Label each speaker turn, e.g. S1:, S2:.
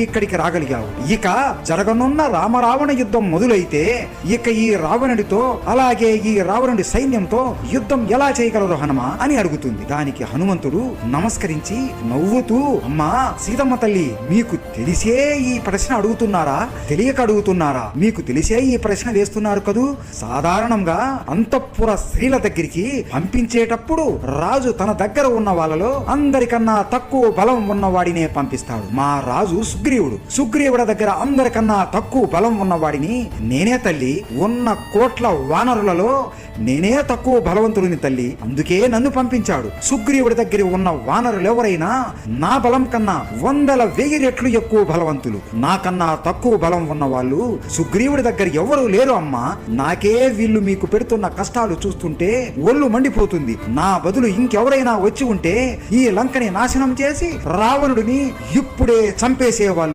S1: ఇక్కడికి రాగలిగావు. ఇక జరగనున్న రామరావణ యుద్ధం మొదలైతే ఇక ఈ రావణుడితో అలాగే ఈ రావణుడి సైన్యంతో యుద్ధం ఎలా చేయగలరు హనుమా అని అడుగుతుంది. దానికి హనుమంతుడు నమస్కరించి నవ్వుతూ, అమ్మా సీతమ్మ తల్లి, మీకు తెలిసే ఈ ప్రశ్న అడుగుతున్నారా, తెలియక అడుగుతున్నారా? మీకు తెలిసే ఈ ప్రశ్న వేస్తున్నారు కదూ. సాధారణంగా అంతఃపుర స్త్రీల దగ్గరికి పంపించేటప్పుడు రాజు తన దగ్గర ఉన్న వాళ్ళలో అందరికన్నా తక్కువ బలం ఉన్నవాడినే పంపిస్తాడు. మా రాజు సుగ్రీవుడి దగ్గర అందరికన్నా తక్కువ బలం ఉన్నవాడిని నేనే తల్లి. ఉన్న కోట్ల వానరులలో నేనే తక్కువ బలవంతుడిని తల్లి, అందుకే నన్ను పంపించాడు. సుగ్రీవుడి దగ్గర ఉన్న వానరులు ఎవరైనా నా బలం కన్నా 100,000 రెట్లు ఎక్కువ బలవంతులు. నాకన్నా తక్కువ బలం ఉన్న వాళ్ళు సుగ్రీవుడి దగ్గర ఎవరూ లేరు అమ్మా. నాకే వీళ్ళు మీకు పెడుతున్న కష్టాలు చూస్తుంటే ఒళ్ళు మండిపోతుంది. నా బదులు ఇంకెవరైనా వచ్చి ఉంటే ఈ లంకని నాశనం చేసి రావణుడిని ఇప్పుడే చంపేసే